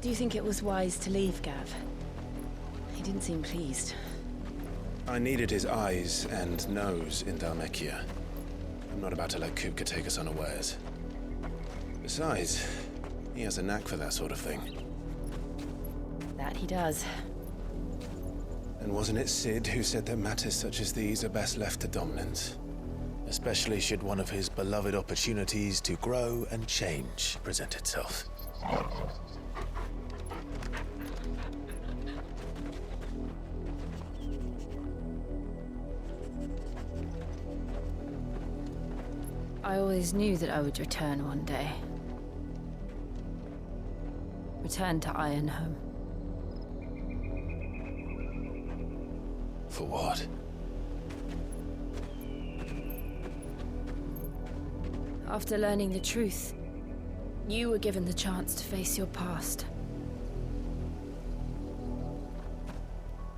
Do you think it was wise to leave Gav? He didn't seem pleased. I needed his eyes and nose in Dhalmekia. I'm not about to let Kupka take us unawares. Besides, he has a knack for that sort of thing. That he does. And wasn't it Sid who said that matters such as these are best left to dominance? Especially should one of his beloved opportunities to grow and change present itself. I always knew that I would return one day. Return to Ironhome. For what? After learning the truth, you were given the chance to face your past.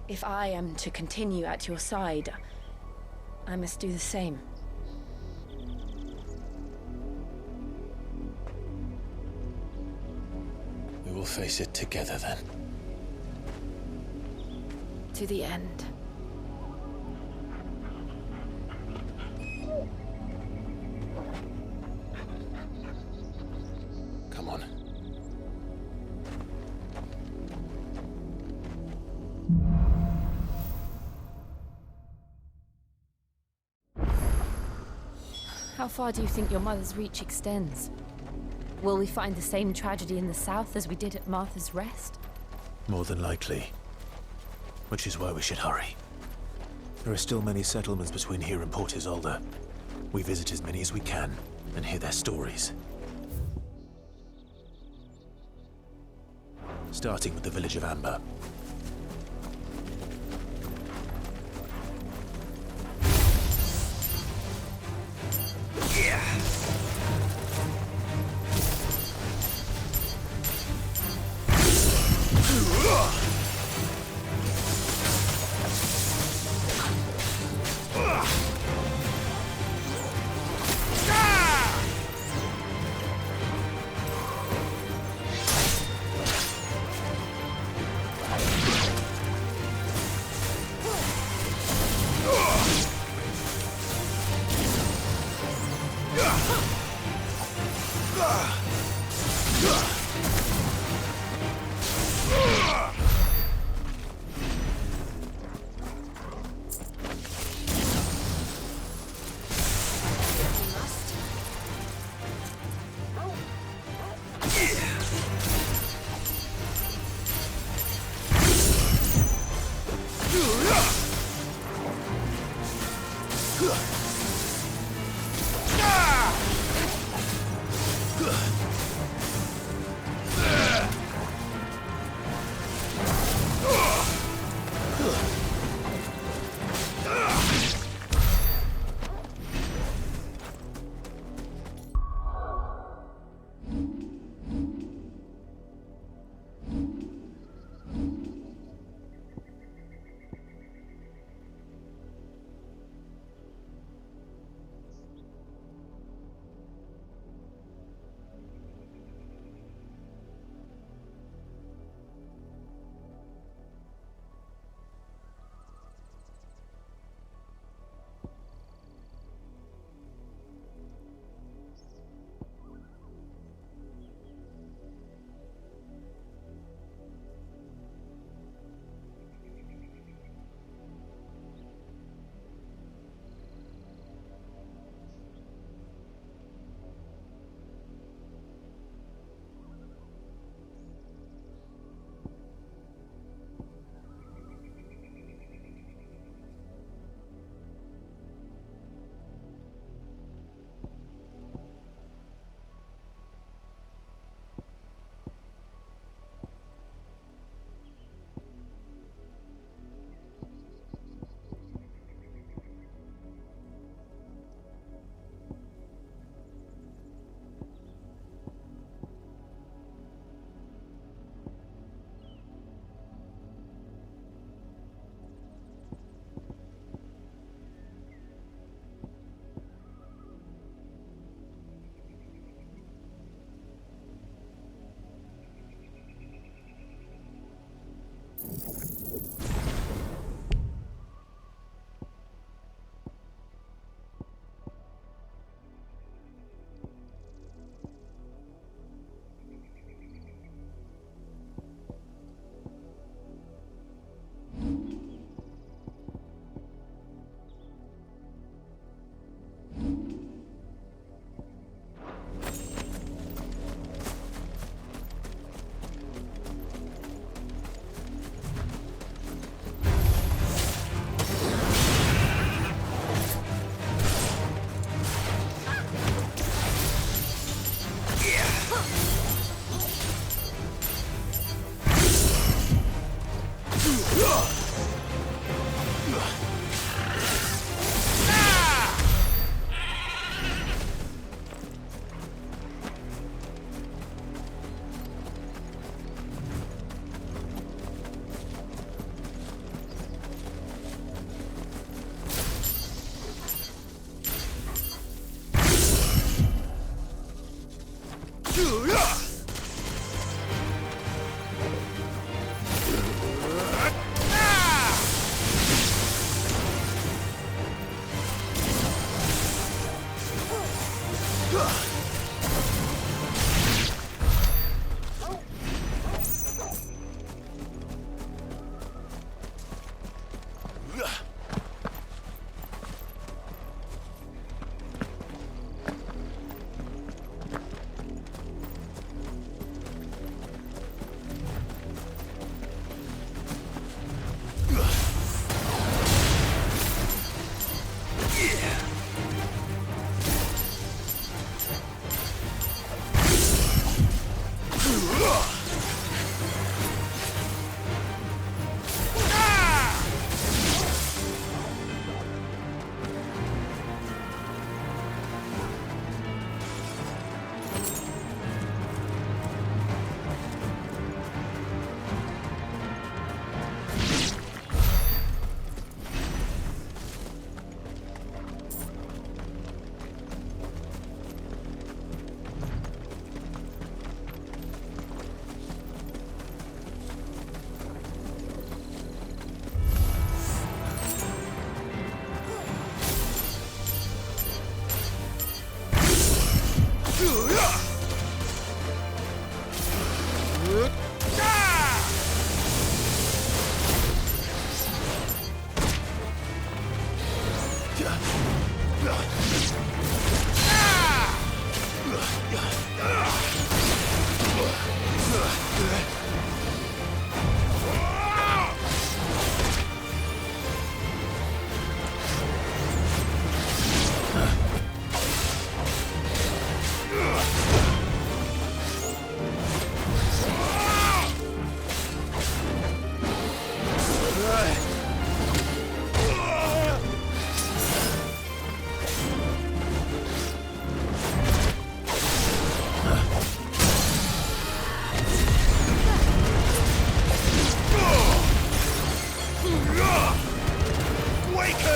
If I am to continue at your side, I must do the same. We will face it together then. To the end. Come on. How far do you think your mother's reach extends? Will we find the same tragedy in the south as we did at Martha's Rest? More than likely. Which is why we should hurry. There are still many settlements between here and Port Isolde. We visit as many as we can and hear their stories. Starting with the village of Amber.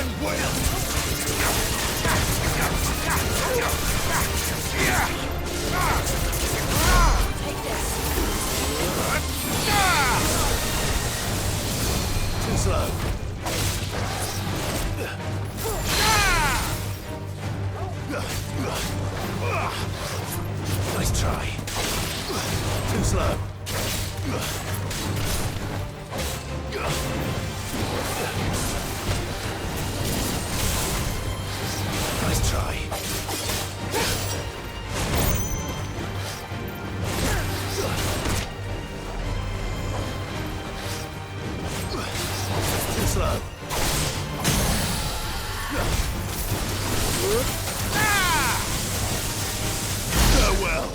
and will! Take this. Too slow. Nice try. Too slow. Nice try. Too slow. So well.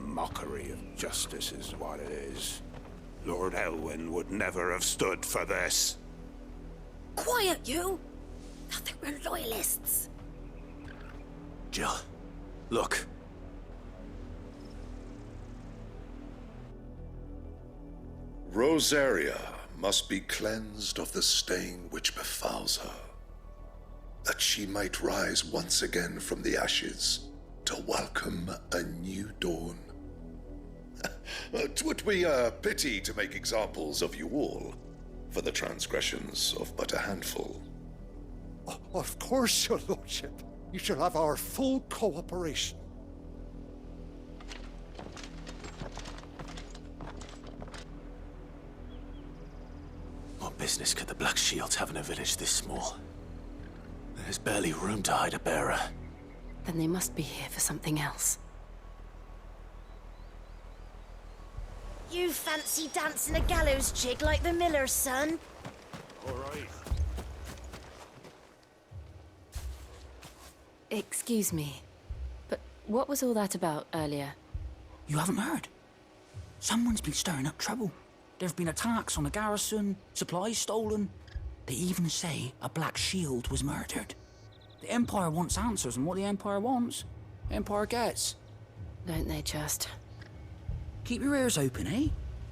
Mockery of justice is what it is. Lord Elwyn would never have stood for this. Quiet, you! Thought they were loyalists. Jill, look. Rosaria must be cleansed of the stain which befouls her, that she might rise once again from the ashes to welcome a new dawn. 'Twould be a pity to make examples of you all, for the transgressions of but a handful. Of course, your lordship. You shall have our full cooperation. What business could the Black Shields have in a village this small? There's barely room to hide a bearer. Then they must be here for something else. You fancy dancing a gallows jig like the miller's son? All right. Excuse me, but what was all that about earlier? You haven't heard? Someone's been stirring up trouble. There have been attacks on the garrison, supplies stolen. They even say a Black Shield was murdered. The Empire wants answers, and what the Empire wants, the Empire gets. Don't they just? Keep your ears open, eh?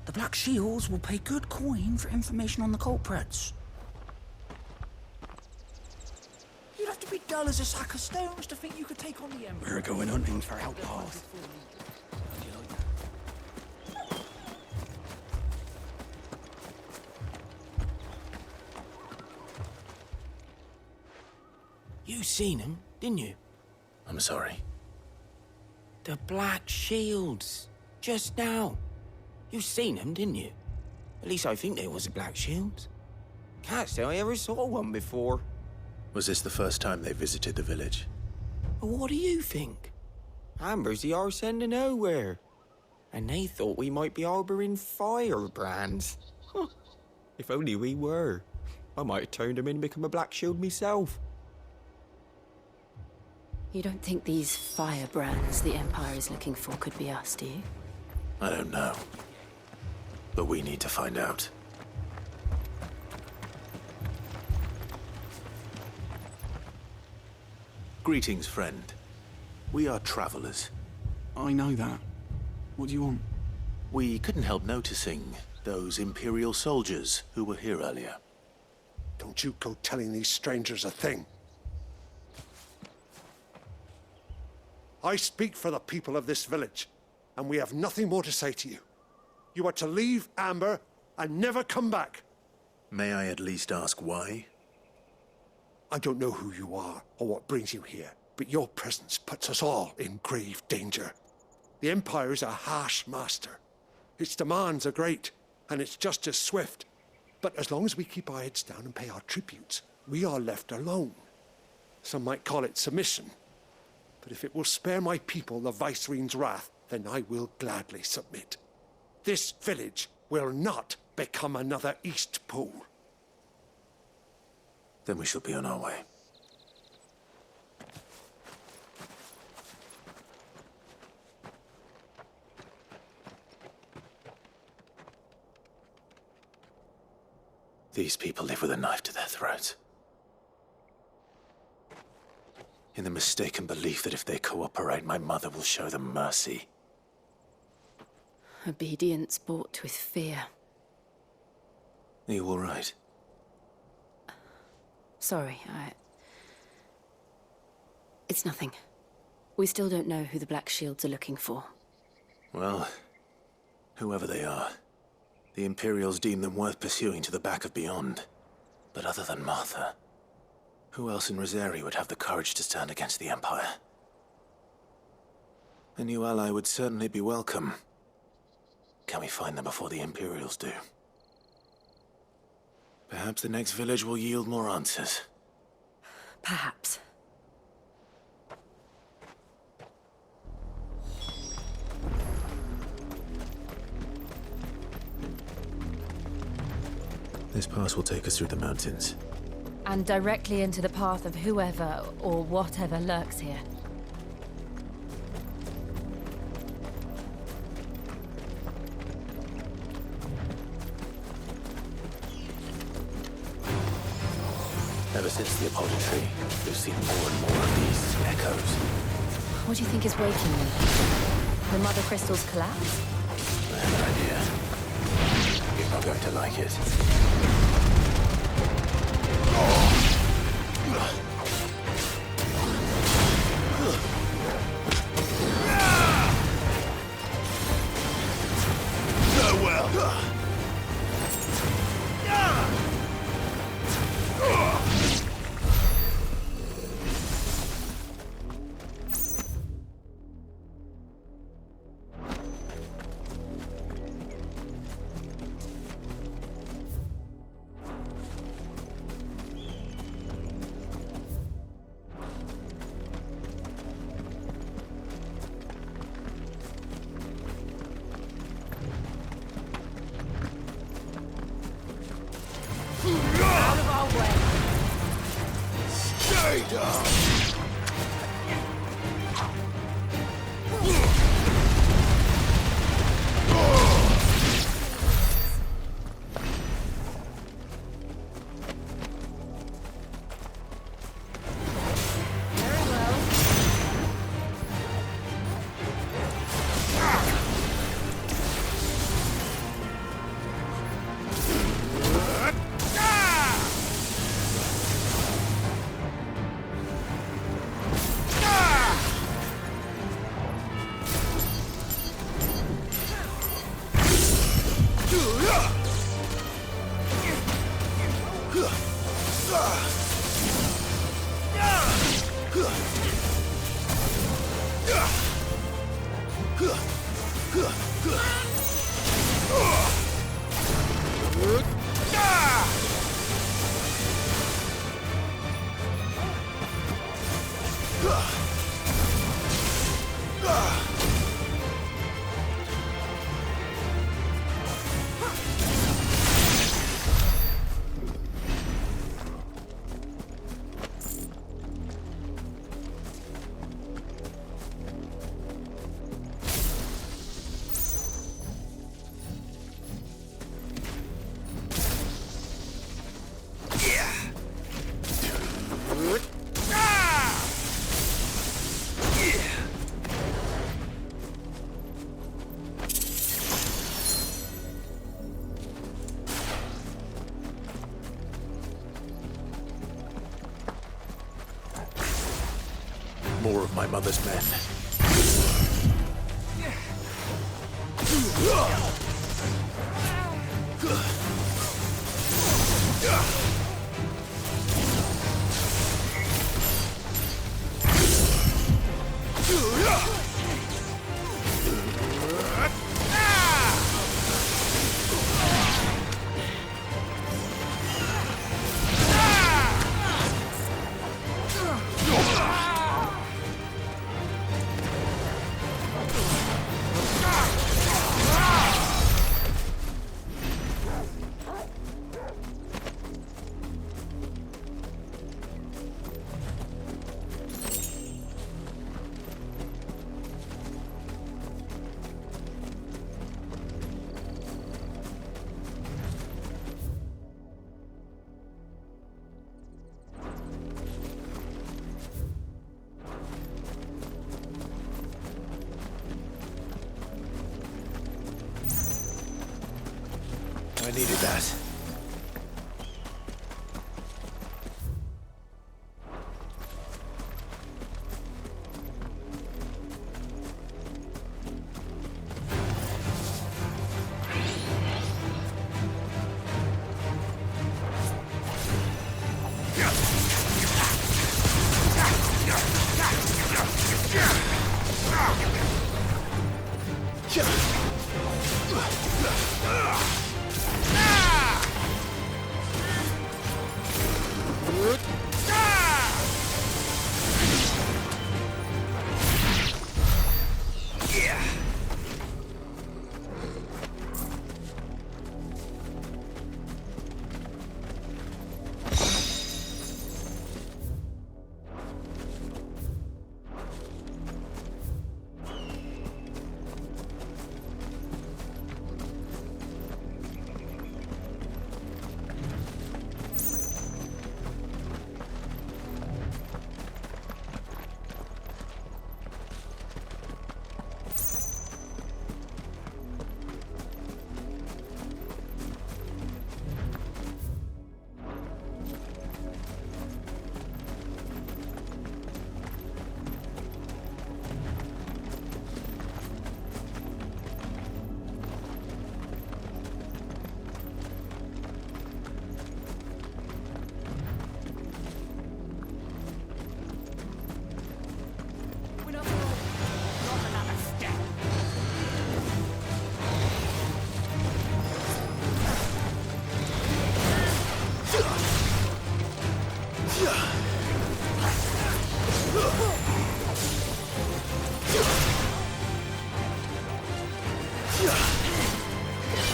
The Black Shields will pay good coin for information on the culprits. You'd have to be dull as a sack of stones to think you could take on the Empire. We're going hunting for outpath. You seen him, didn't you? I'm sorry. The Black Shields. Just now. You seen them, didn't you? At least I think there was a Black Shield. Can't say I ever saw one before. Was this the first time they visited the village? What do you think? Amber's the arse end of nowhere. And they thought we might be harbouring firebrands. Huh. If only we were. I might have turned them in and become a Black Shield myself. You don't think these firebrands the Empire is looking for could be us, do you? I don't know. But we need to find out. Greetings, friend. We are travelers. I know that. What do you want? We couldn't help noticing those Imperial soldiers who were here earlier. Don't you go telling these strangers a thing. I speak for the people of this village, and we have nothing more to say to you. You are to leave Amber and never come back. May I at least ask why? I don't know who you are or what brings you here, but your presence puts us all in grave danger. The Empire is a harsh master. Its demands are great, and its justice swift. But as long as we keep our heads down and pay our tributes, we are left alone. Some might call it submission. But if it will spare my people the Viceroy's wrath, then I will gladly submit. This village will not become another East Pool. Then we shall be on our way. These people live with a knife to their throats. In the mistaken belief that if they cooperate, my mother will show them mercy. Obedience bought with fear. Are you all right? Sorry, It's nothing. We still don't know who the Black Shields are looking for. Well, whoever they are, the Imperials deem them worth pursuing to the back of beyond. But other than Martha, who else in Rosari would have the courage to stand against the Empire? A new ally would certainly be welcome. Can we find them before the Imperials do? Perhaps the next village will yield more answers. Perhaps. This pass will take us through the mountains. And directly into the path of whoever or whatever lurks here. Ever since the Apollo tree, we've seen more and more of these echoes. What do you think is waking them? The Mother Crystal's collapse? I have an idea. You're not going to like it. Out of our way! Stay down! Very well. more of my mother's men. I needed that.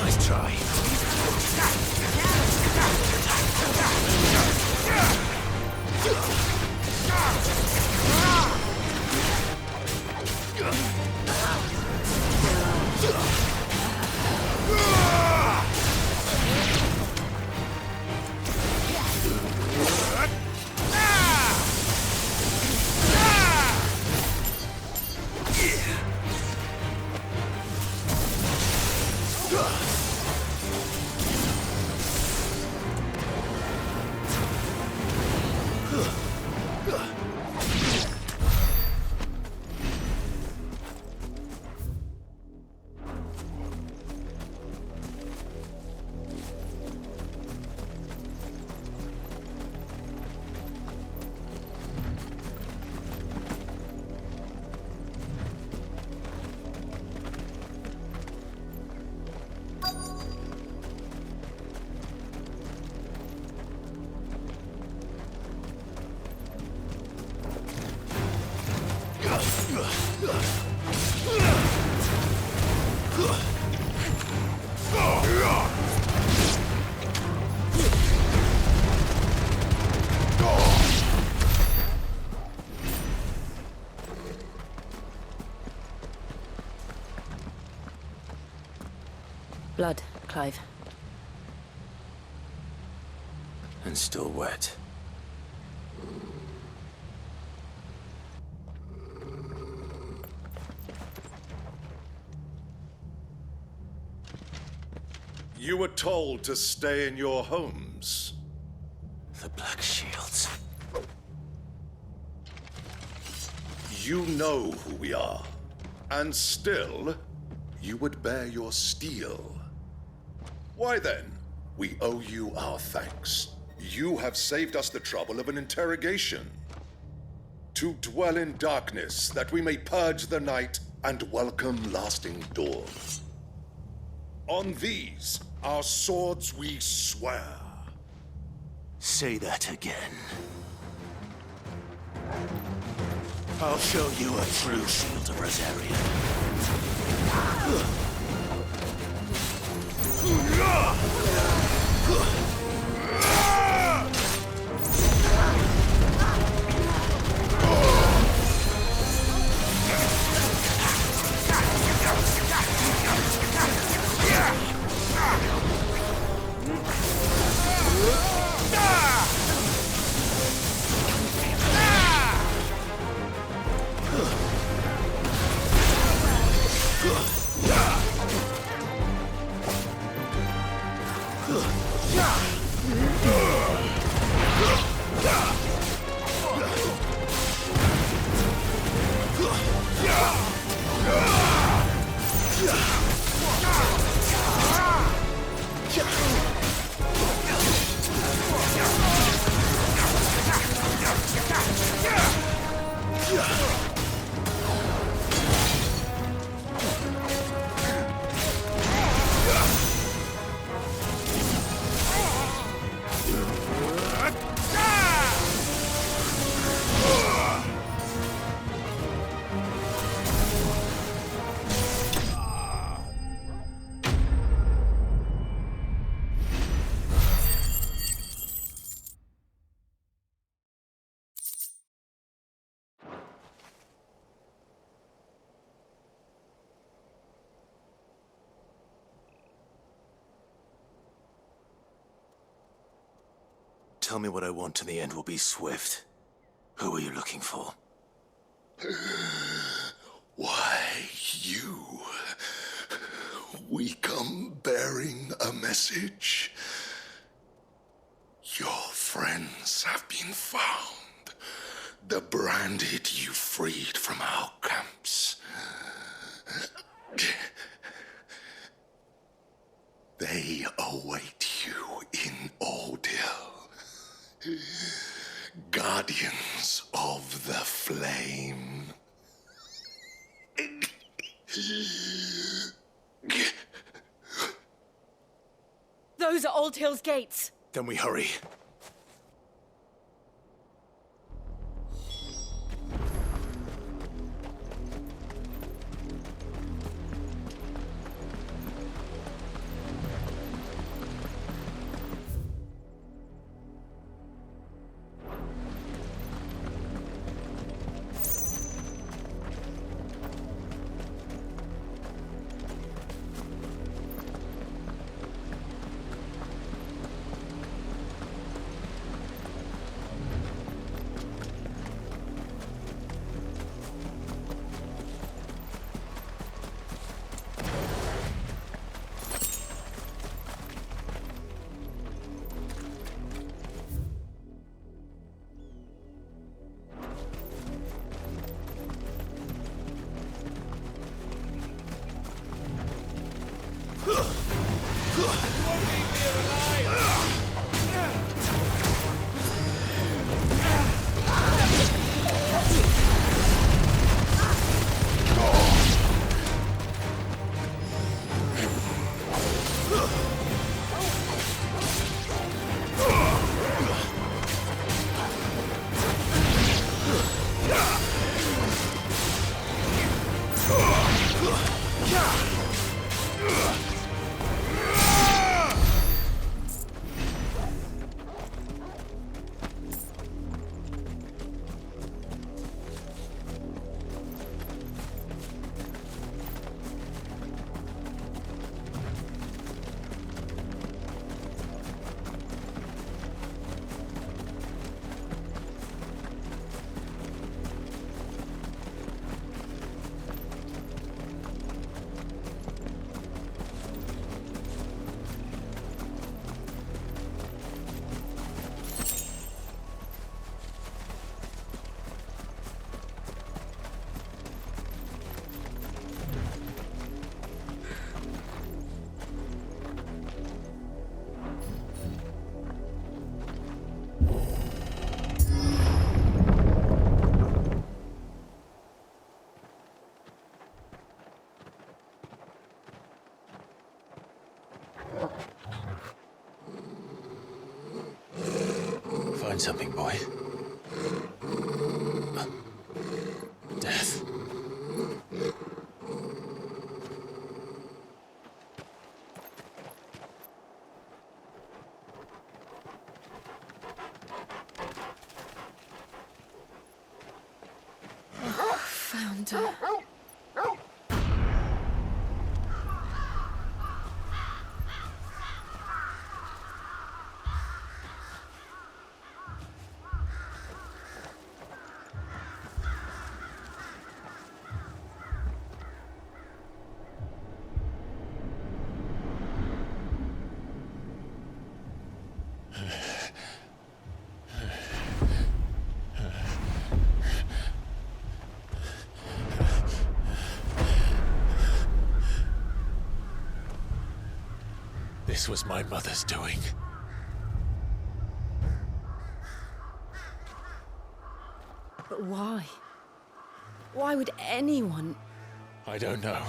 Nice try. Blood, Clive. And still wet. You were told to stay in your homes. The Black Shields. You know who we are. And still, you would bear your steel. Why then, we owe you our thanks. You have saved us the trouble of an interrogation. To dwell in darkness, that we may purge the night and welcome lasting dawn. On these, our swords we swear. Say that again. I'll show you a true shield of Rosarian. Tell me what I want and the end will be swift. Who are you looking for? Why, you. We come bearing a message. Your friends have been found. The branded you freed from our camps. They await you in Odil. Guardians of the Flame. Those are Old Hill's gates. Then we hurry. find something, boy. Death. Found her. This was my mother's doing. But why? Why would anyone... I don't know.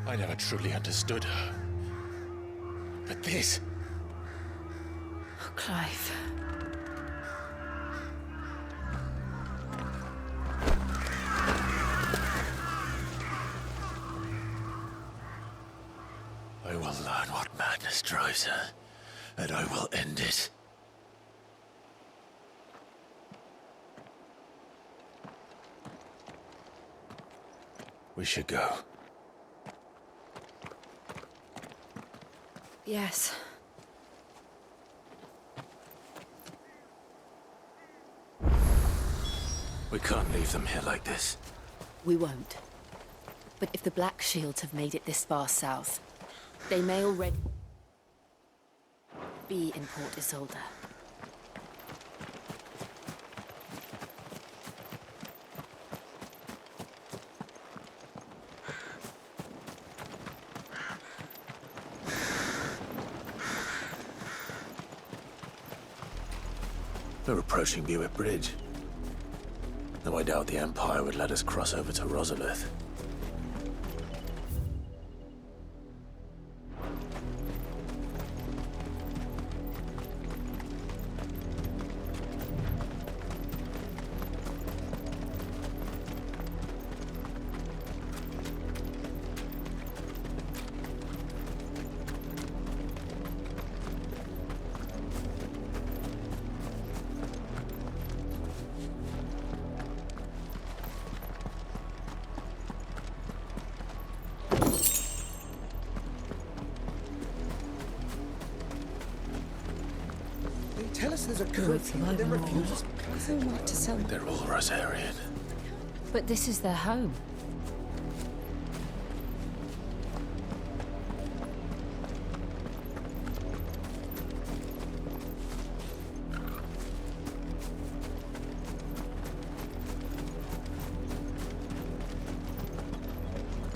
I never truly understood her. But this... Oh, Clive. I will learn what madness drives her, and I will end it. We should go. Yes. We can't leave them here like this. We won't. But if the Black Shields have made it this far south, they may already be in Port Isolde. We're approaching Buick Bridge. Though I doubt the Empire would let us cross over to Rosalith. Tell us there's a curfew and then refuses. What to sell? They're all Rosarian. But this is their home.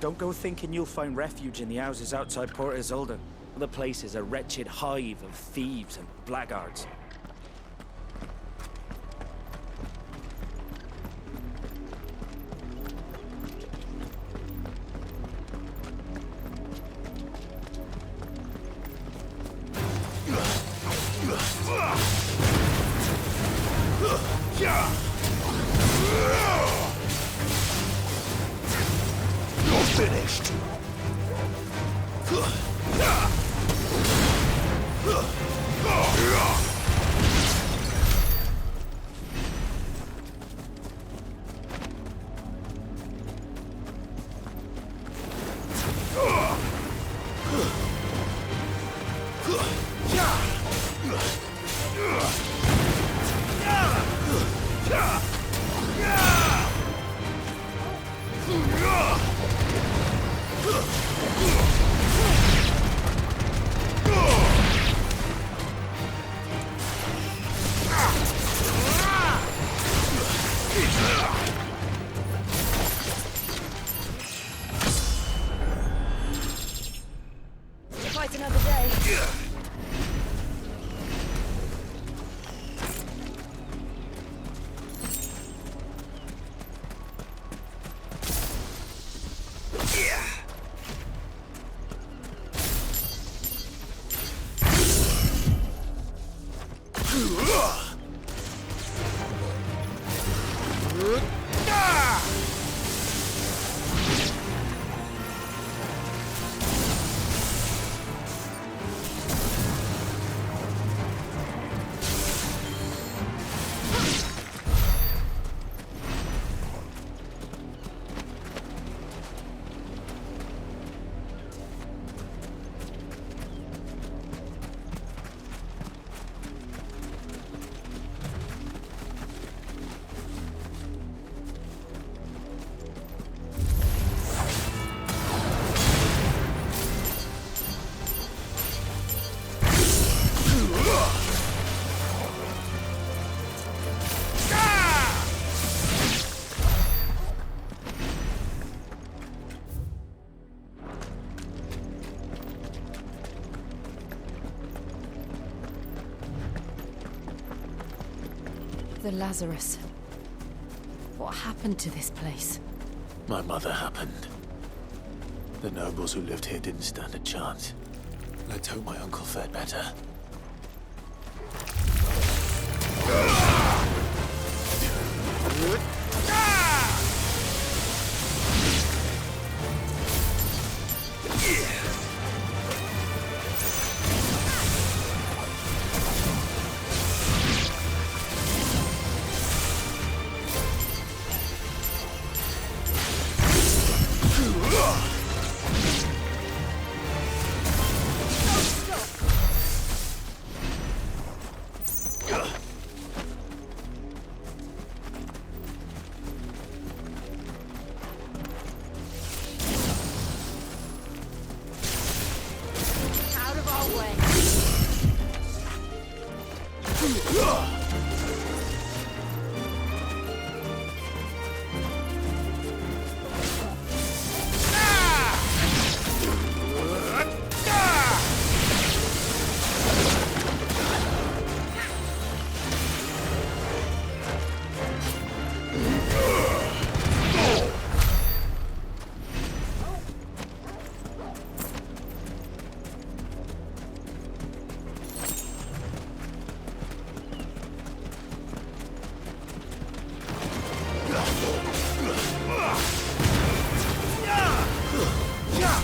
Don't go thinking you'll find refuge in the houses outside Port Isolde. The place is a wretched hive of thieves and blackguards. You're finished. The Lazarus. What happened to this place? My mother happened. The nobles who lived here didn't stand a chance. Let's hope my uncle fared better.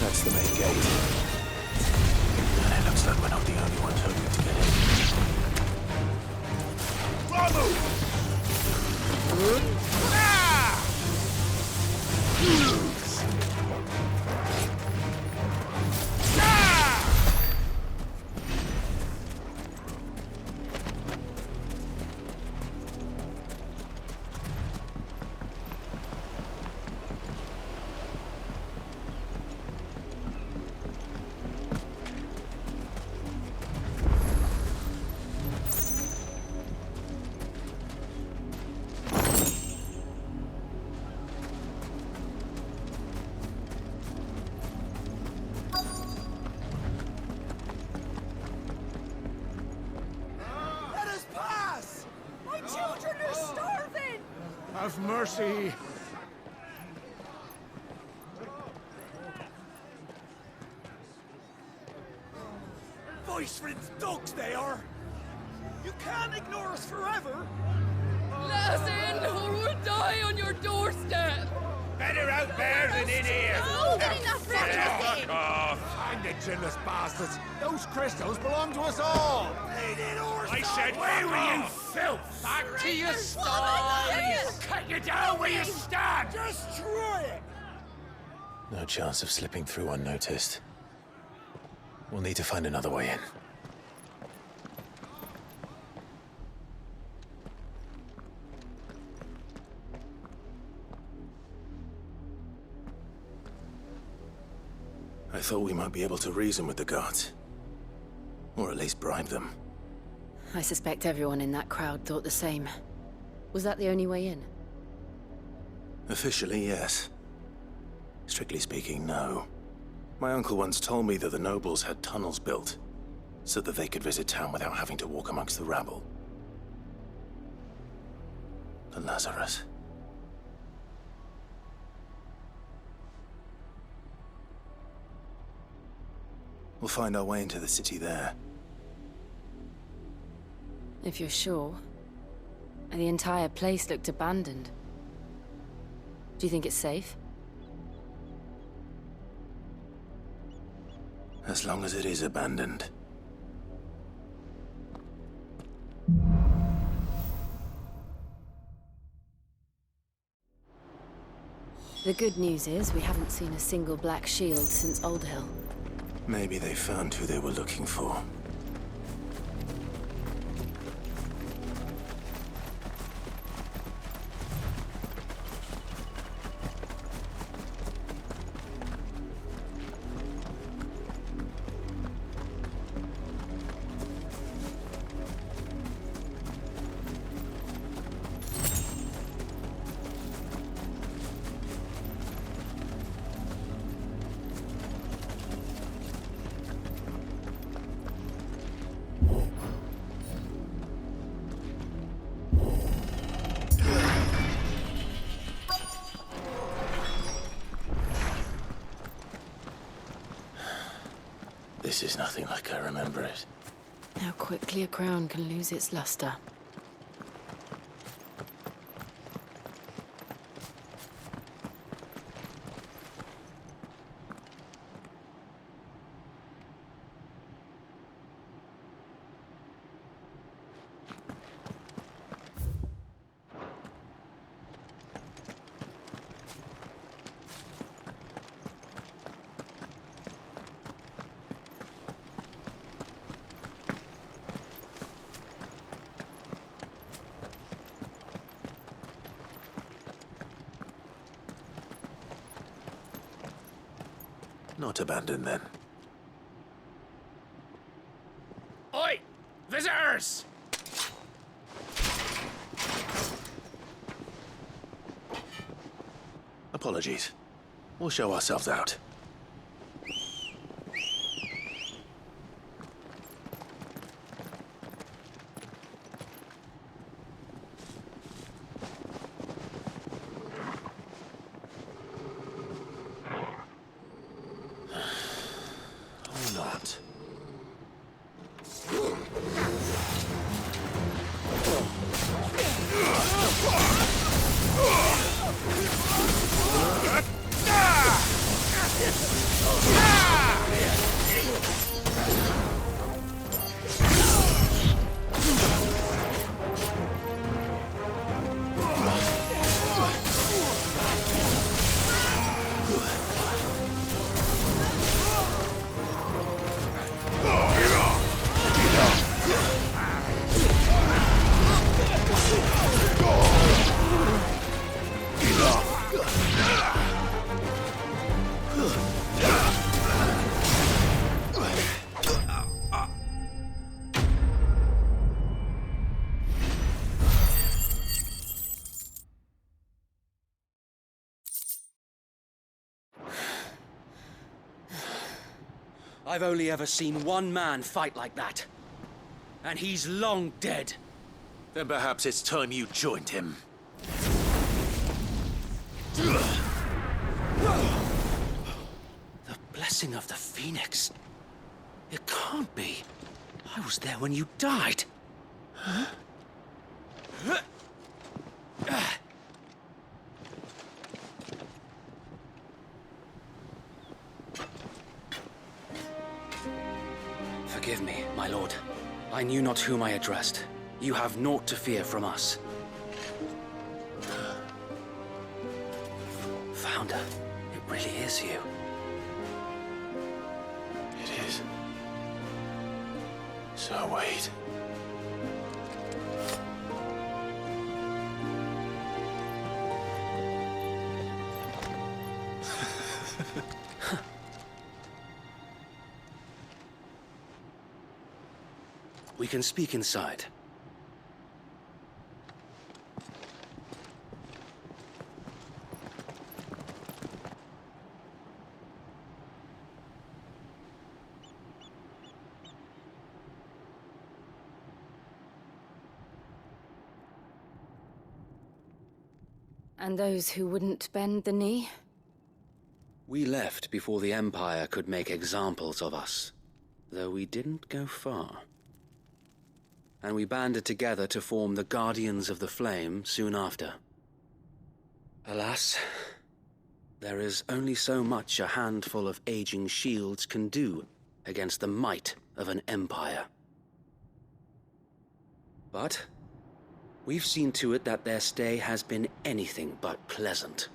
That's the main gate. And it looks like we're not the only ones hoping to get in. Bravo! Have mercy. Voice-riddled dogs they are! You can't ignore us forever! Let us in, or we'll die on your doorstep! Better out there than in here! Oh, get enough Fuck off! And the chinless bastards. Those crystals belong to us all. I said, where were you, filth? Back to your sties. Cut you down where you stand! Destroy it! No chance of slipping through unnoticed. We'll need to find another way in. I thought we might be able to reason with the guards. Or at least bribe them. I suspect everyone in that crowd thought the same. Was that the only way in? Officially, yes. Strictly speaking, no. My uncle once told me that the nobles had tunnels built, so that they could visit town without having to walk amongst the rabble. The Lazarus. We'll find our way into the city there. If you're sure. The entire place looked abandoned. Do you think it's safe? As long as it is abandoned. The good news is we haven't seen a single black shield since Old Hill. Maybe they found who they were looking for. This is nothing like I remember it. How quickly a crown can lose its luster. Not abandoned, then. Oi! Visitors! Apologies. We'll show ourselves out. Or not. I've only ever seen one man fight like that. And he's long dead. Then perhaps it's time you joined him. The blessing of the Phoenix. It can't be. I was there when you died. Huh? Forgive me, my lord. I knew not whom I addressed. You have naught to fear from us. Founder, it really is you. It is. So wait. We can speak inside. And those who wouldn't bend the knee? We left before the Empire could make examples of us, though we didn't go far. And we banded together to form the Guardians of the Flame soon after. Alas, there is only so much a handful of aging shields can do against the might of an empire. But we've seen to it that their stay has been anything but pleasant.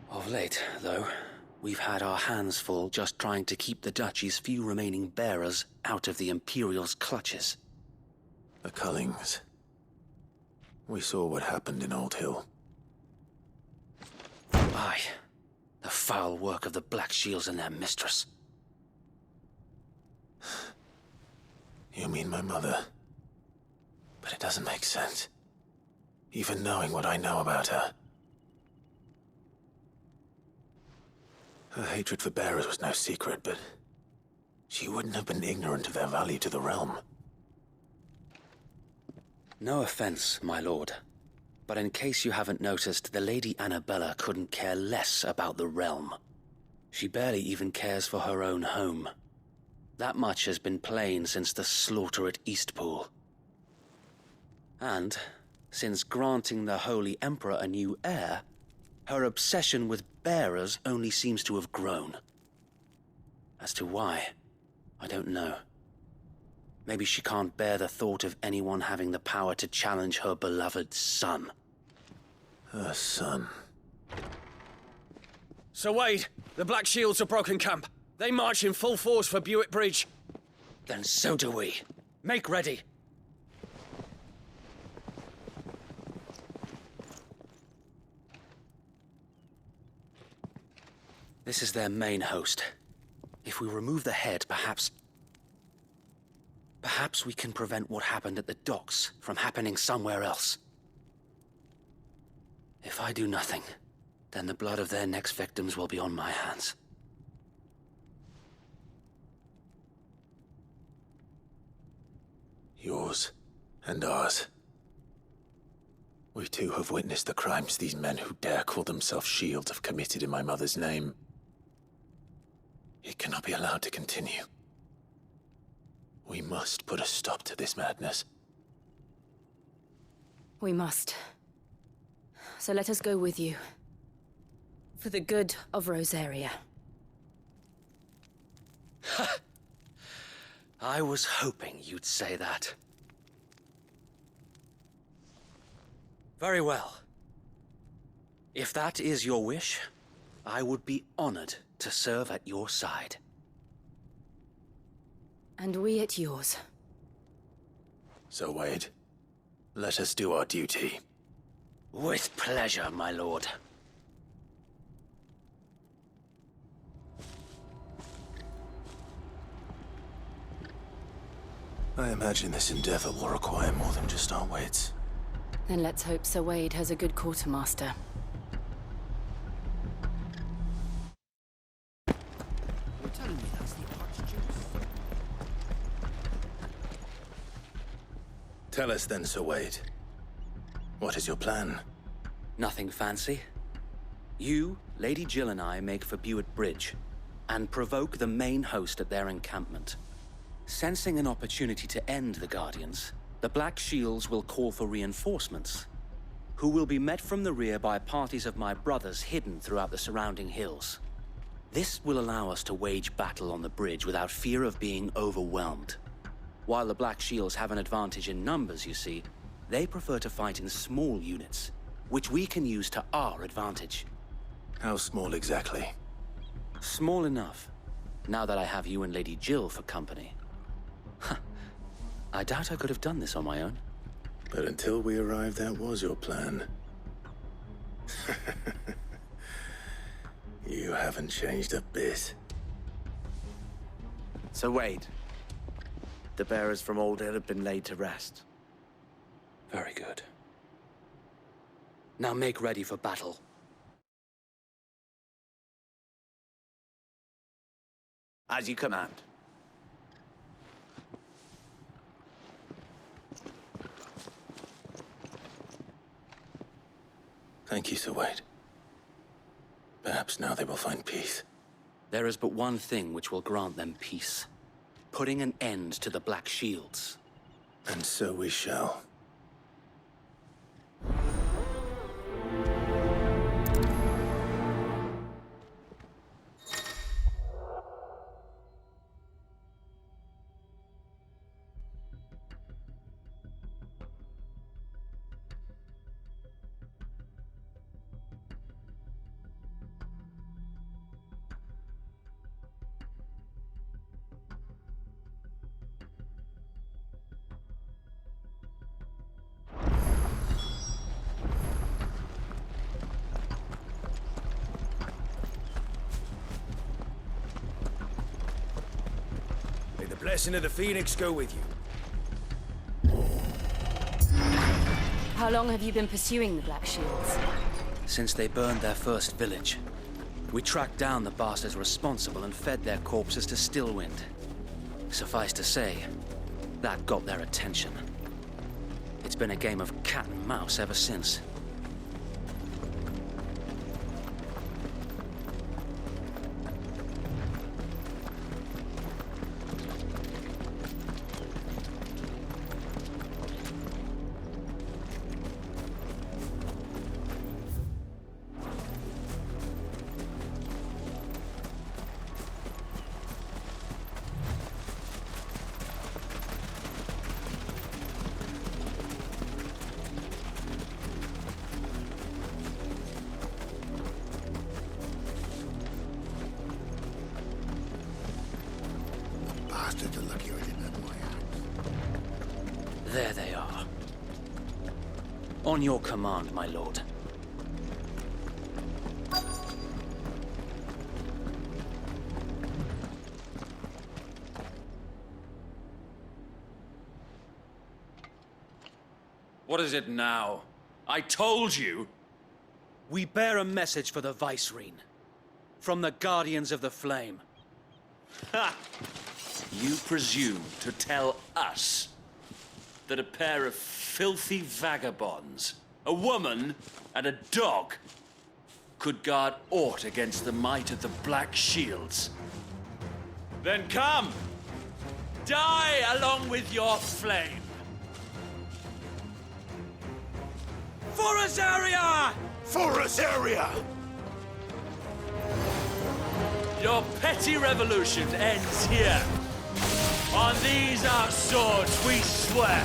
Of late, though, we've had our hands full just trying to keep the Duchy's few remaining bearers out of the Imperial's clutches. The Cullings. We saw what happened in Old Hill. Aye. The foul work of the Black Shields and their mistress. You mean my mother? But it doesn't make sense. Even knowing what I know about her. Her hatred for bearers was no secret, but she wouldn't have been ignorant of their value to the realm. No offense, my lord, but in case you haven't noticed, the Lady Annabella couldn't care less about the realm. She barely even cares for her own home, That much has been plain since the slaughter at Eastpool. And, since granting the Holy Emperor a new heir, her obsession with bearers only seems to have grown. As to why, I don't know. Maybe she can't bear the thought of anyone having the power to challenge her beloved son. Her son. Sir Wade, the Black Shields have broken camp. They march in full force for Buick Bridge. Then so do we. Make ready. This is their main host. If we remove the head, perhaps we can prevent what happened at the docks from happening somewhere else. If I do nothing, then the blood of their next victims will be on my hands. Yours and ours. We too have witnessed the crimes these men who dare call themselves shields have committed in my mother's name. It cannot be allowed to continue. We must put a stop to this madness. We must. So let us go with you. For the good of Rosaria. I was hoping you'd say that. Very well. If that is your wish, I would be honored to serve at your side. And we at yours. So, Wade, let us do our duty. With pleasure, my lord. I imagine this endeavor will require more than just our wits. Then let's hope Sir Wade has a good quartermaster. You're telling me that's the Archduke's? Tell us then, Sir Wade. What is your plan? Nothing fancy. You, Lady Jill and I make for Buick Bridge, and provoke the main host at their encampment. Sensing an opportunity to end the Guardians, the Black Shields will call for reinforcements, who will be met from the rear by parties of my brothers hidden throughout the surrounding hills. This will allow us to wage battle on the bridge without fear of being overwhelmed. While the Black Shields have an advantage in numbers, you see, they prefer to fight in small units, which we can use to our advantage. How small exactly? Small enough, now that I have you and Lady Jill for company. I doubt I could have done this on my own. But until we arrived, that was your plan. You haven't changed a bit. Sir Wade, the bearers from Old Hill have been laid to rest. Very good. Now make ready for battle. As you command. Thank you, Sir Wade. Perhaps now they will find peace. There is but one thing which will grant them peace. Putting an end to the Black Shields. And so we shall. May the blessing of the Phoenix go with you. How long have you been pursuing the Black Shields? Since they burned their first village. We tracked down the bastards responsible and fed their corpses to Stillwind. Suffice to say, that got their attention. It's been a game of cat and mouse ever since. bastards are lucky I didn't have my axe. There they are. On your command, my lord. What is it now? I told you! We bear a message for the Vicereine. From the Guardians of the Flame. Ha! You presume to tell us that a pair of filthy vagabonds, a woman and a dog, could guard aught against the might of the Black Shields? Then come! Die along with your flame! For Azaria! For Azaria! Your petty revolution ends here. On these our swords we swear.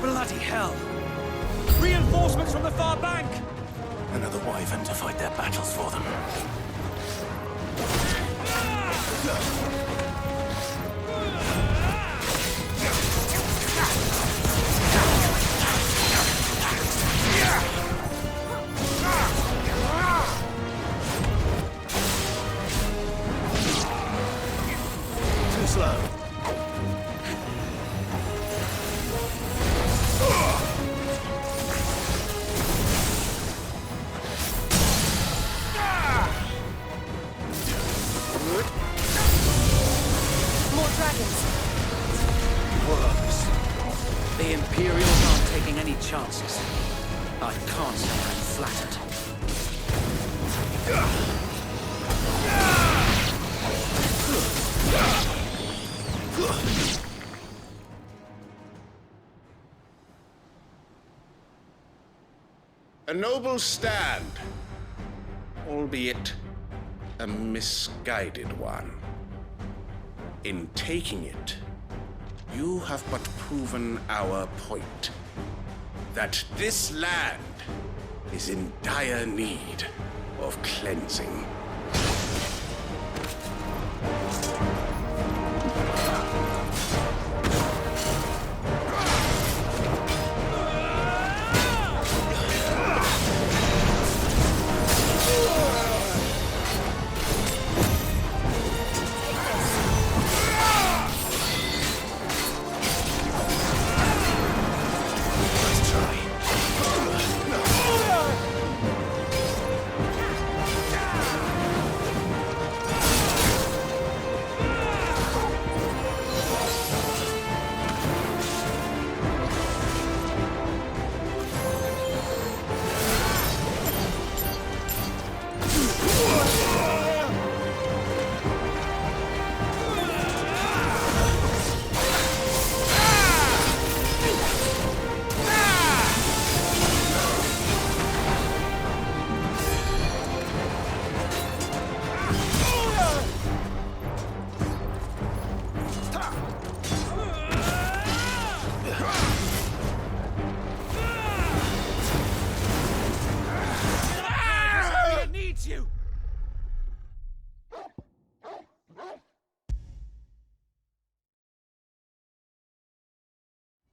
Bloody hell! Reinforcements from the far bank! Another wyvern to fight their battles for them. Too slow. More dragons. Worms. The Imperials aren't taking any chances. I can't say I'm flattered. A noble stand, albeit a misguided one. In taking it, you have but proven our point, that this land is in dire need of cleansing.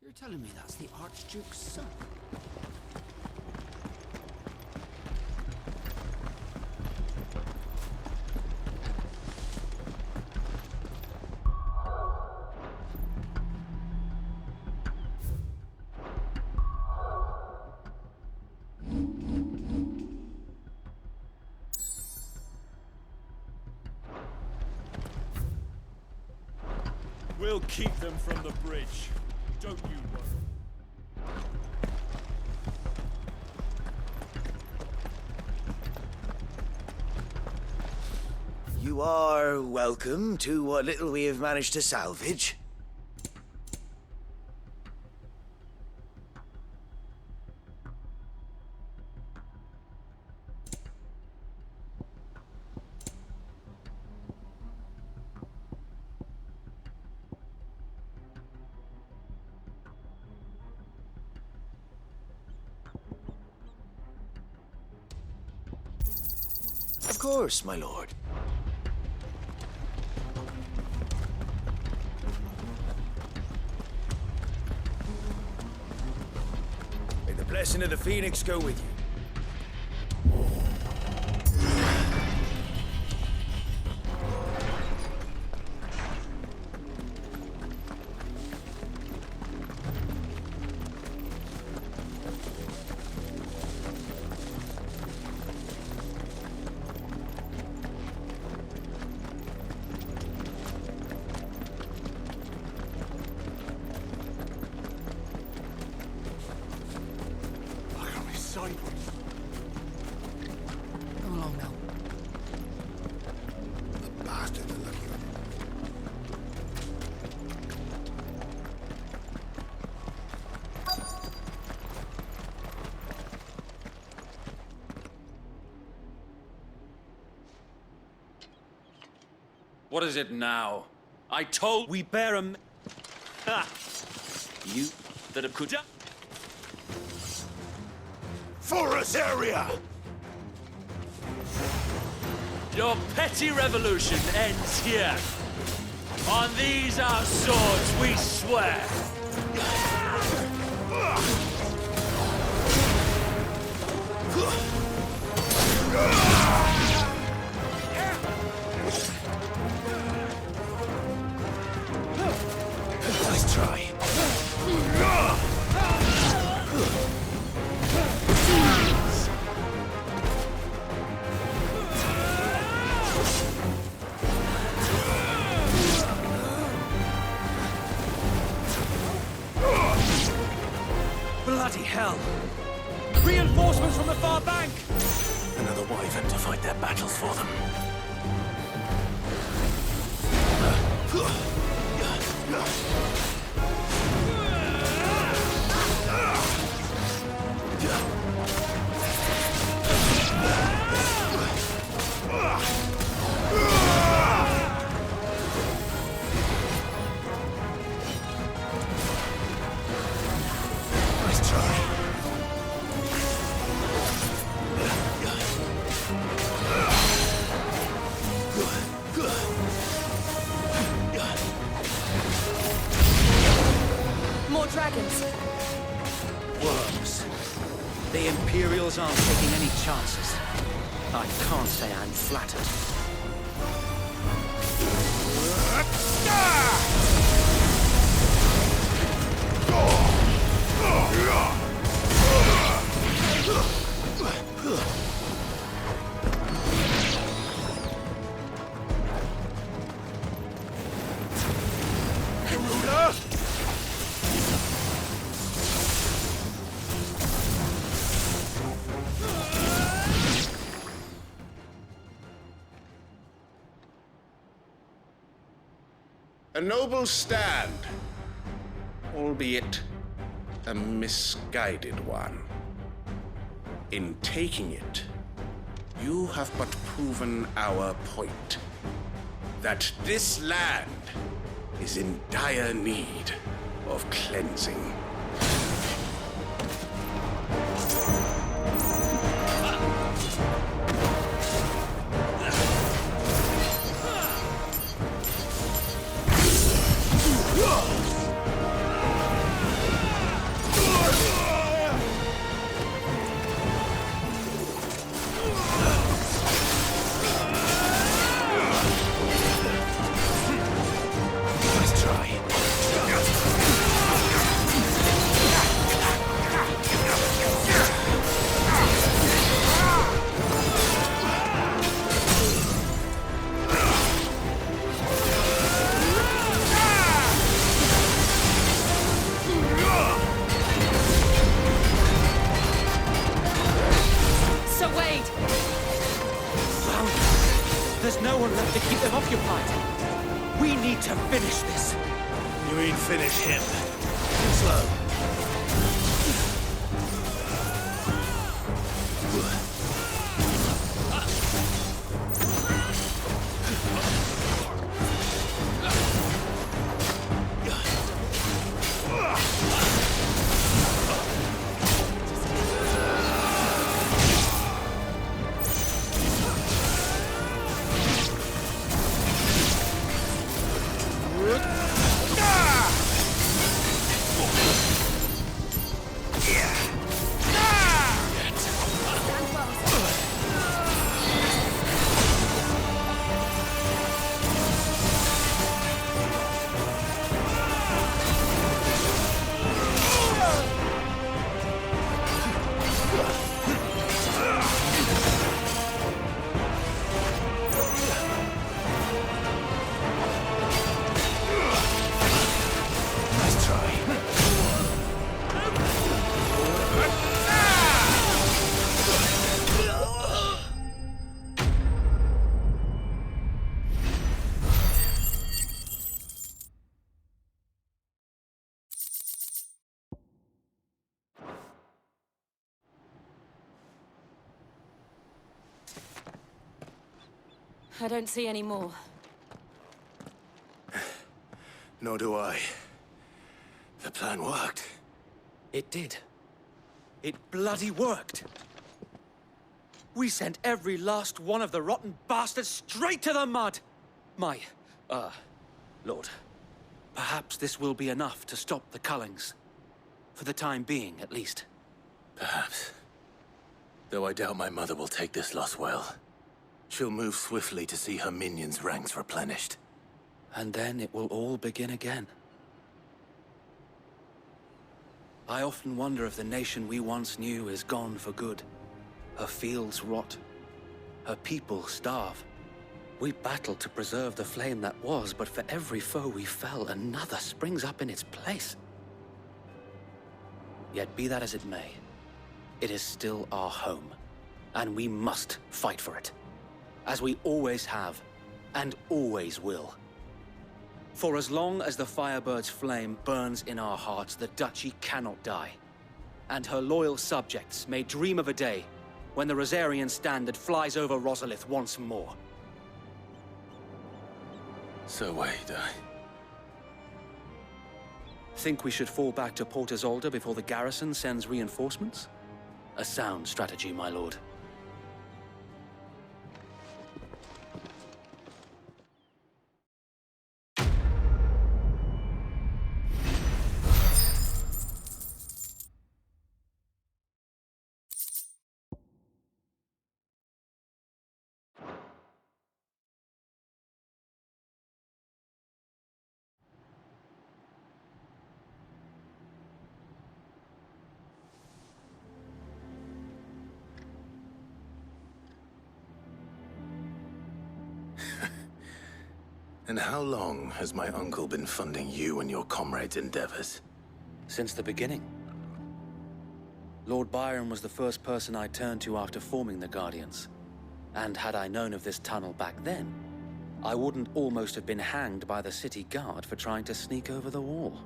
You're telling me that's the Archduke's son? We'll keep them from the bridge. Don't you worry. You are welcome to what little we have managed to salvage. Of course, my lord. May the blessing of the Phoenix go with you. Come along now. The bastard are looking at me. What is it now? I told we bear a... Ha! You that have could... Forest area! Your petty revolution ends here. On these our swords we swear. Nice try. Bloody hell! Reinforcements from the far bank! Another wyvern to fight their battles for them. More dragons. Worms. The Imperials aren't taking any chances. I can't say I'm flattered. A noble stand, albeit a misguided one. In taking it, you have but proven our point, that this land is in dire need of cleansing. Nice try. finish this. You mean finish him? Slow. I don't see any more. Nor do I. The plan worked. It did. It bloody worked. We sent every last one of the rotten bastards straight to the mud! Lord. Perhaps this will be enough to stop the Cullings. For the time being, at least. Perhaps. Though I doubt my mother will take this loss well. She'll move swiftly to see her minions' ranks replenished. And then it will all begin again. I often wonder if the nation we once knew is gone for good. Her fields rot. Her people starve. We battled to preserve the flame that was, but for every foe we fell, another springs up in its place. Yet be that as it may, it is still our home, and we must fight for it. As we always have, and always will. For as long as the Firebird's flame burns in our hearts, the Duchy cannot die. And her loyal subjects may dream of a day when the Rosarian standard flies over Rosalith once more. So wait, Think we should fall back to Port Isolde before the garrison sends reinforcements? A sound strategy, my lord. And how long has my uncle been funding you and your comrades' endeavors? Since the beginning. Lord Byron was the first person I turned to after forming the Guardians. And had I known of this tunnel back then, I wouldn't almost have been hanged by the city guard for trying to sneak over the wall.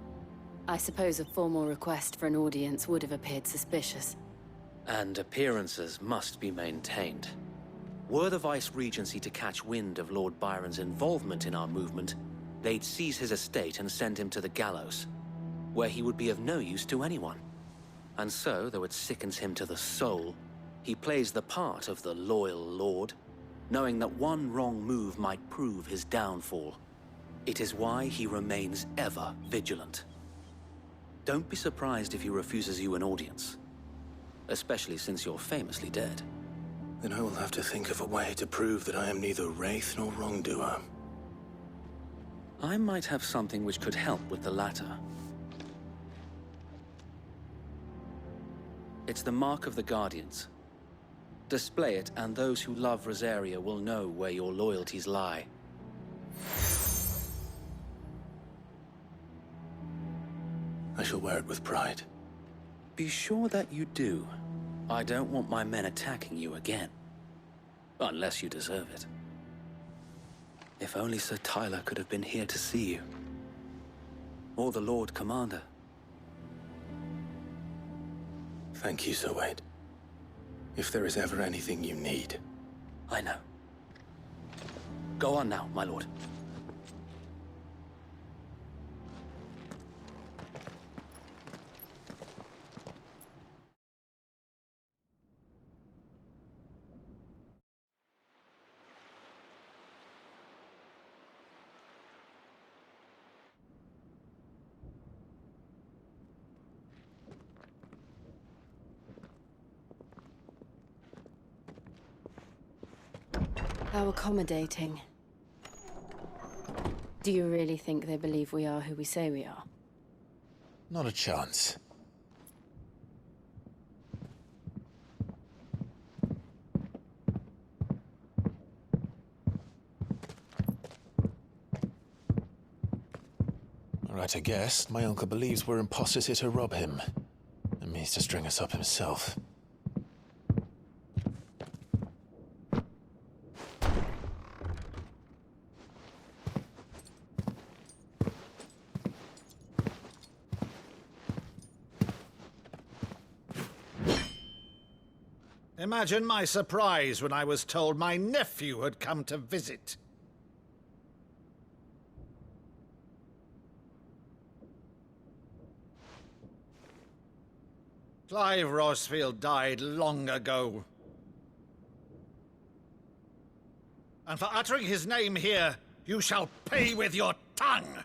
I suppose a formal request for an audience would have appeared suspicious. And appearances must be maintained. Were the Vice-Regency to catch wind of Lord Byron's involvement in our movement, they'd seize his estate and send him to the gallows, where he would be of no use to anyone. And so, though it sickens him to the soul, he plays the part of the loyal lord, knowing that one wrong move might prove his downfall. It is why he remains ever vigilant. Don't be surprised if he refuses you an audience, especially since you're famously dead. Then I will have to think of a way to prove that I am neither wraith nor wrongdoer. I might have something which could help with the latter. It's the mark of the Guardians. Display it, and those who love Rosaria will know where your loyalties lie. I shall wear it with pride. Be sure that you do. I don't want my men attacking you again. Unless you deserve it. If only Sir Tyler could have been here to see you. or the Lord Commander. Thank you, Sir Wade. If there is ever anything you need. I know. Go on now, my lord. How accommodating. Do you really think they believe we are who we say we are? Not a chance. Right, I guess. My uncle believes we're imposters here to rob him. And means to string us up himself. Imagine my surprise when I was told my nephew had come to visit. Clive Rosfield died long ago. And for uttering his name here, you shall pay with your tongue!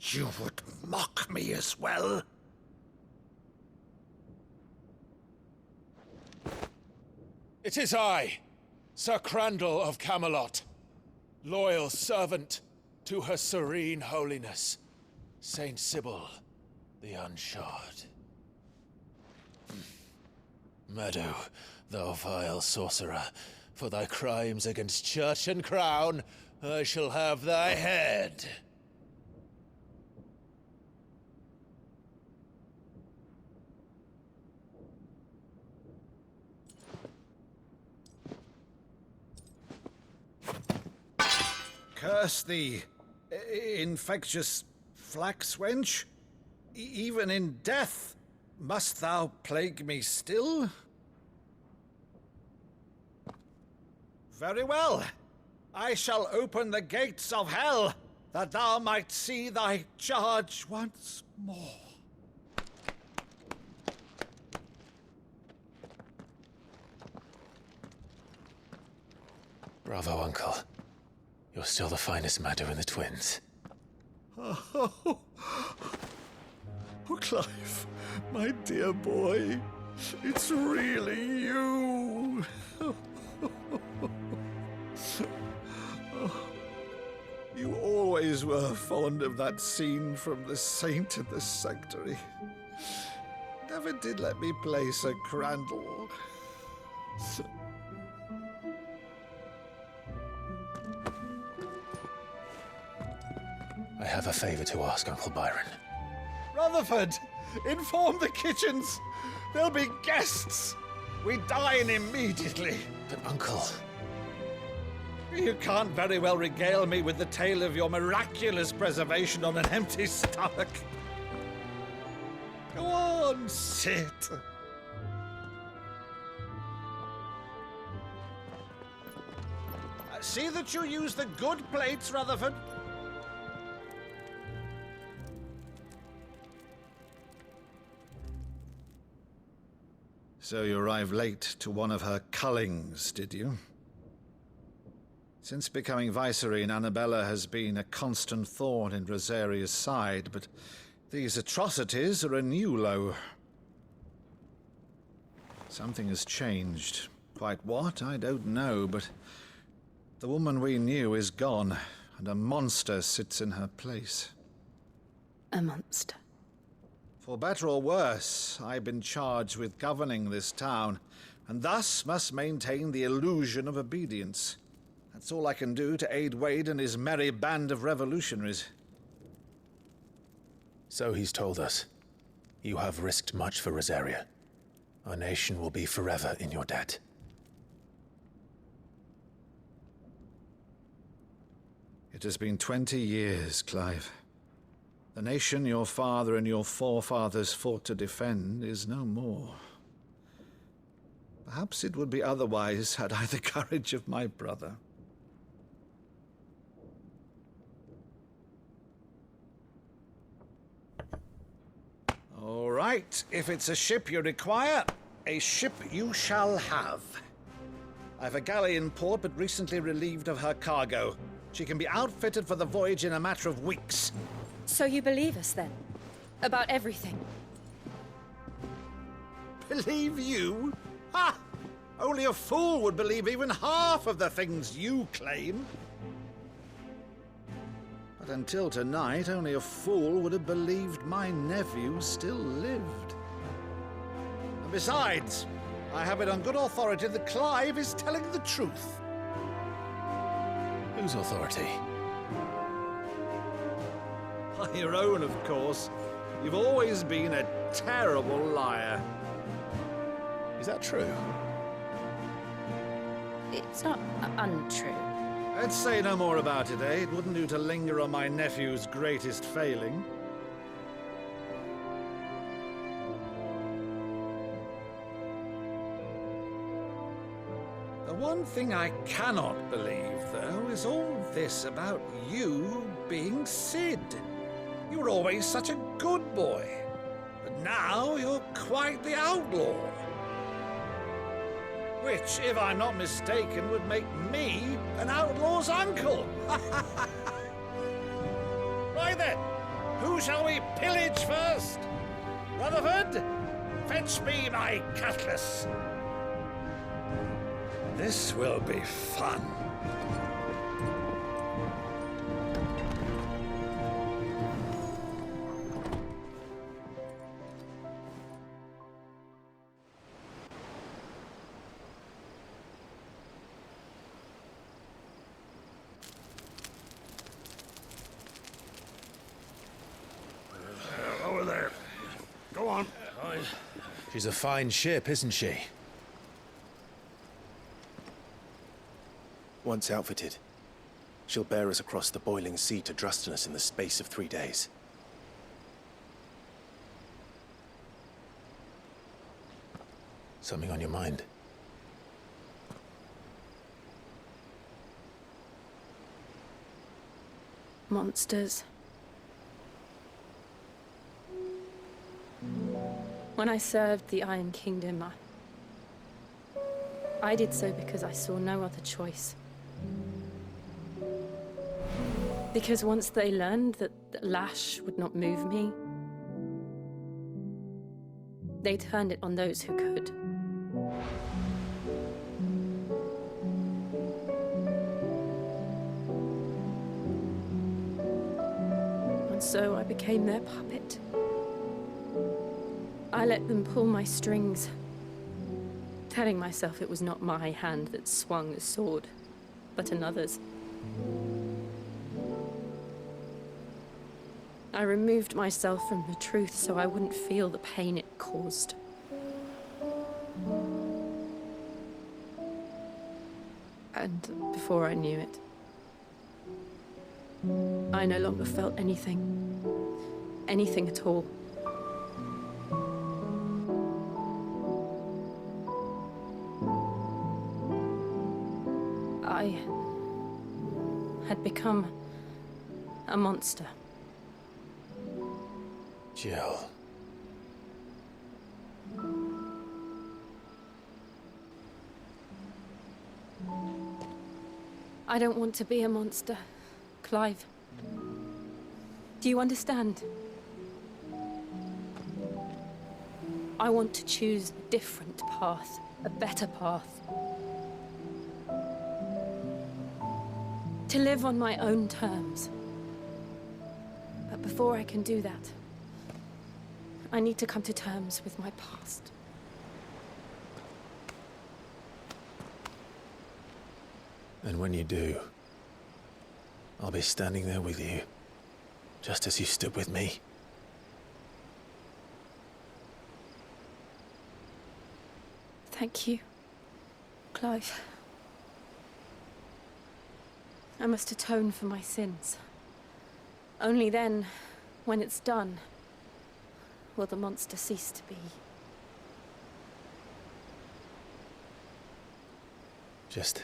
You would mock me as well? It is I, Sir Crandall of Camelot, loyal servant to her serene holiness, Saint Sybil the Unshod. Meadow, thou vile sorcerer, for thy crimes against church and crown, I shall have thy head. Curse thee, infectious flax wench. Even in death, must thou plague me still? Very well. I shall open the gates of hell, that thou might see thy charge once more. Bravo, Uncle. You're still the finest Meadow in the twins. Oh, Clive, my dear boy, it's really you. You always were fond of that scene from The Saint in the Sanctuary. Never did let me play Sir Crandall. I have a favor to ask, Uncle Byron. Rutherford, inform the kitchens. There'll be guests. We dine immediately. But, Uncle... You can't very well regale me with the tale of your miraculous preservation on an empty stomach. Go on, sit. See that you use the good plates, Rutherford. So you arrived late to one of her cullings, did you? Since becoming Vicereine, Annabella has been a constant thorn in Rosaria's side, but these atrocities are a new low. Something has changed. Quite what, I don't know, but the woman we knew is gone, and a monster sits in her place. A monster? For better or worse, I've been charged with governing this town, and thus must maintain the illusion of obedience. That's all I can do to aid Wade and his merry band of revolutionaries. So he's told us. You have risked much for Rosaria. Our nation will be forever in your debt. It has been 20 years, Clive. The nation your father and your forefathers fought to defend is no more. Perhaps it would be otherwise had I the courage of my brother. All right, if it's a ship you require, a ship you shall have. I've a galley in port, but recently relieved of her cargo. She can be outfitted for the voyage in a matter of weeks. So you believe us, then? About everything? Believe you? Ha! Only a fool would believe even half of the things you claim. But until tonight, only a fool would have believed my nephew still lived. And besides, I have it on good authority that Clive is telling the truth. Whose authority? Your own, of course. You've always been a terrible liar. Is that true? It's not untrue. Let's say no more about it, eh? It wouldn't do to linger on my nephew's greatest failing. The one thing I cannot believe, though, is all this about you being Sid. You were always such a good boy, but now you're quite the outlaw. Which, if I'm not mistaken, would make me an outlaw's uncle. Right then, who shall we pillage first? Rutherford, fetch me my cutlass. This will be fun. Over there. Go on. She's a fine ship, isn't she? Once outfitted, she'll bear us across the boiling sea to Drustinus in the space of 3 days. Something on your mind? Monsters. When I served the Iron Kingdom, I did so because I saw no other choice. Because once they learned that Lash would not move me, they turned it on those who could. And so I became their puppet. I let them pull my strings, telling myself it was not my hand that swung the sword, but another's. I removed myself from the truth so I wouldn't feel the pain it caused. And before I knew it, I no longer felt anything. Anything at all. I had become a monster. Jill. I don't want to be a monster, Clive. Do you understand? I want to choose a different path, a better path. To live on my own terms. But before I can do that, I need to come to terms with my past. And when you do, I'll be standing there with you, just as you stood with me. Thank you, Clive. I must atone for my sins. Only then, when it's done, will the monster cease to be. Just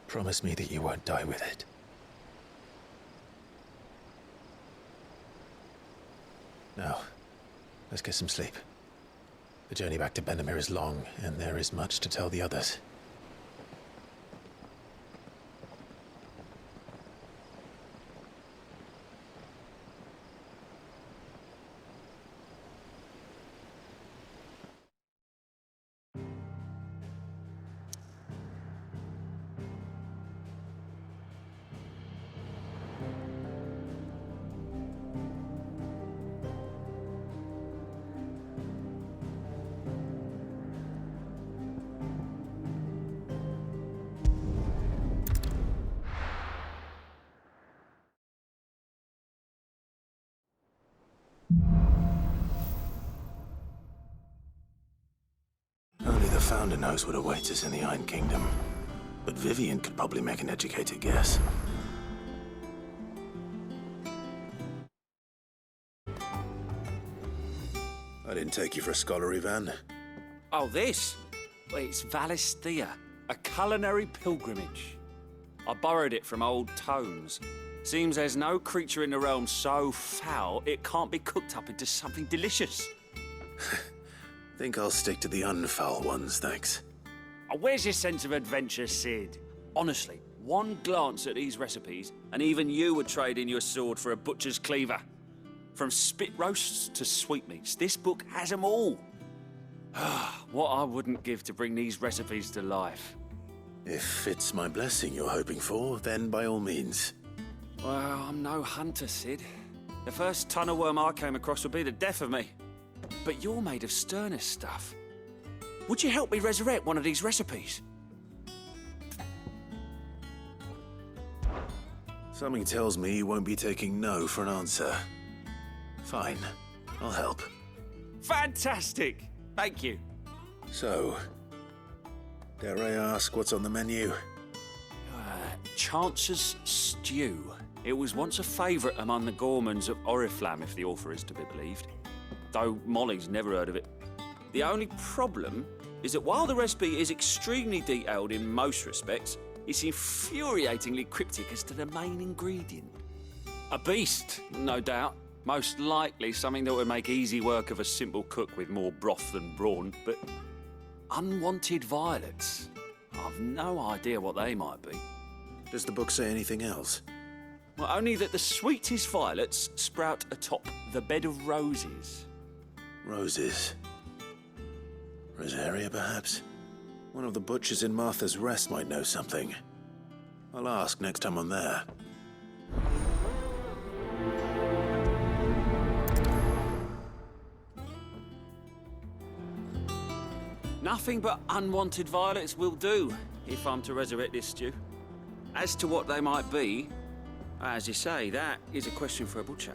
promise me that you won't die with it. Now, let's get some sleep. The journey back to Benamir is long, and there is much to tell the others. Only the Founder knows what awaits us in the Iron Kingdom. But Vivian could probably make an educated guess. I didn't take you for a scholar, Ivan. Oh, this? Well, it's Valisthea, a culinary pilgrimage. I borrowed it from old tomes. Seems there's no creature in the realm so foul it can't be cooked up into something delicious. Think I'll stick to the unfoul ones, thanks. Oh, where's your sense of adventure, Sid? Honestly, one glance at these recipes, and even you would trade in your sword for a butcher's cleaver. From spit roasts to sweetmeats, this book has them all. What I wouldn't give to bring these recipes to life. If it's my blessing you're hoping for, then by all means. Well, I'm no hunter, Sid. The first ton of worm I came across would be the death of me. But you're made of sterner stuff. Would you help me resurrect one of these recipes? Something tells me you won't be taking no for an answer. Fine, I'll help. Fantastic! Thank you. So, dare I ask what's on the menu? Chance's Stew. It was once a favourite among the gourmands of Oriflamme, if the author is to be believed. Though Molly's never heard of it. The only problem is that while the recipe is extremely detailed in most respects, it's infuriatingly cryptic as to the main ingredient. A beast, no doubt. Most likely something that would make easy work of a simple cook with more broth than brawn, but unwanted violets. I've no idea what they might be. Does the book say anything else? Well, only that the sweetest violets sprout atop the bed of roses. Roses. Rosaria, perhaps? One of the butchers in Martha's Rest might know something. I'll ask next time I'm there. Nothing but unwanted violets will do, if I'm to resurrect this stew. As to what they might be, as you say, that is a question for a butcher.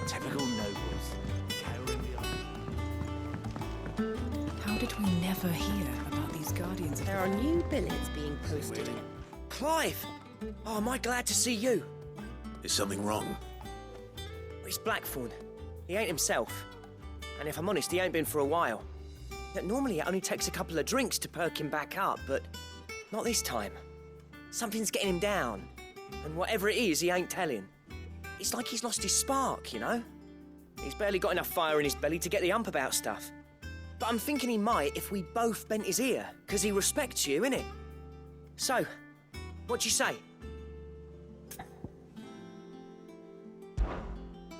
Typical nobles. How did we never hear about these guardians of There are new billets being posted. Clive! Oh, am I glad to see you? Is something wrong? It's Blackthorn. He ain't himself. And if I'm honest, he ain't been for a while. Normally it only takes a couple of drinks to perk him back up, but not this time. Something's getting him down. And whatever it is, he ain't telling. It's like he's lost his spark, you know? He's barely got enough fire in his belly to get the ump about stuff. But I'm thinking he might if we both bent his ear, because he respects you, innit? So, what do you say?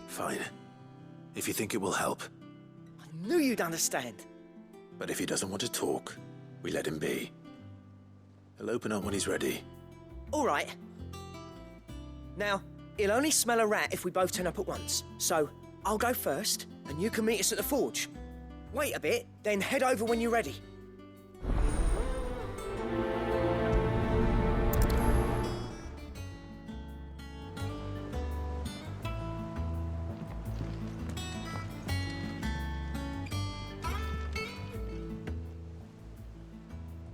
Fine. If you think it will help. I knew you'd understand. But if he doesn't want to talk, we let him be. He'll open up when he's ready. All right. Now, he'll only smell a rat if we both turn up at once. So, I'll go first, and you can meet us at the forge. Wait a bit, then head over when you're ready.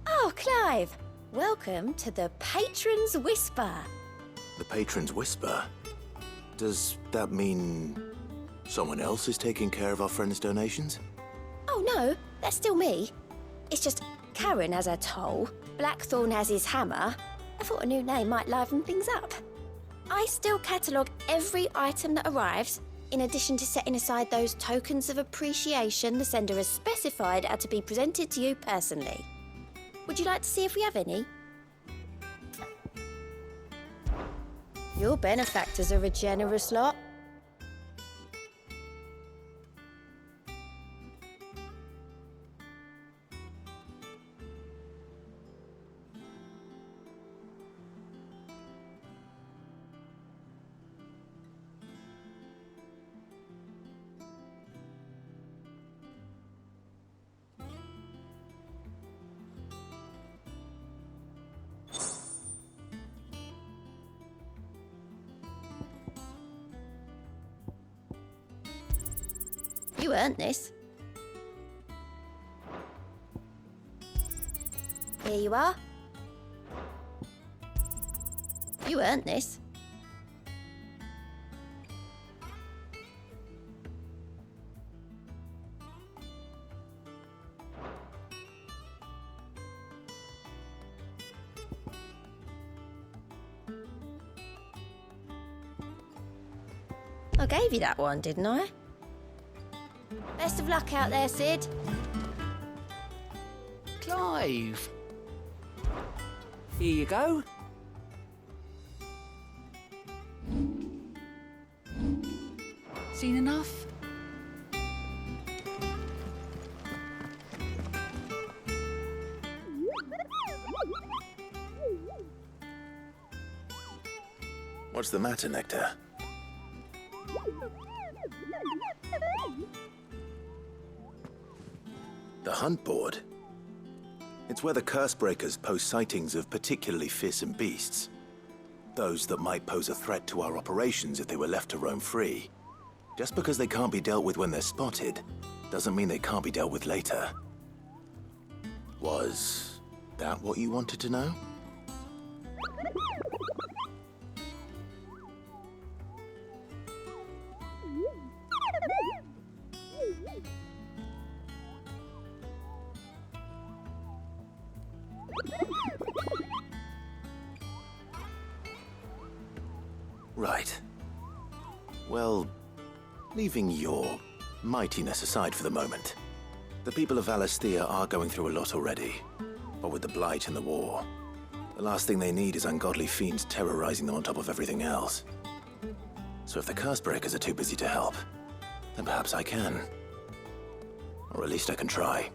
Oh, Clive! Welcome to the Patron's Whisper. The Patron's Whisper? Does that mean someone else is taking care of our friend's donations? Oh no, that's still me. It's just Karen has her toll, Blackthorn has his hammer. I thought a new name might liven things up. I still catalogue every item that arrives, in addition to setting aside those tokens of appreciation the sender has specified are to be presented to you personally. Would you like to see if we have any? Your benefactors are a generous lot. You earned this. Here you are. You earned this. I gave you that one, didn't I? Best of luck out there, Sid. Clive. Here you go. Seen enough? What's the matter, Nectar? The hunt board? It's where the Cursebreakers post sightings of particularly fearsome beasts. Those that might pose a threat to our operations if they were left to roam free. Just because they can't be dealt with when they're spotted, doesn't mean they can't be dealt with later. Was that what you wanted to know? Right. Well, leaving your mightiness aside for the moment, the people of Valisthea are going through a lot already. But with the Blight and the war, the last thing they need is ungodly fiends terrorizing them on top of everything else. So if the Cursebreakers are too busy to help, then perhaps I can. Or at least I can try.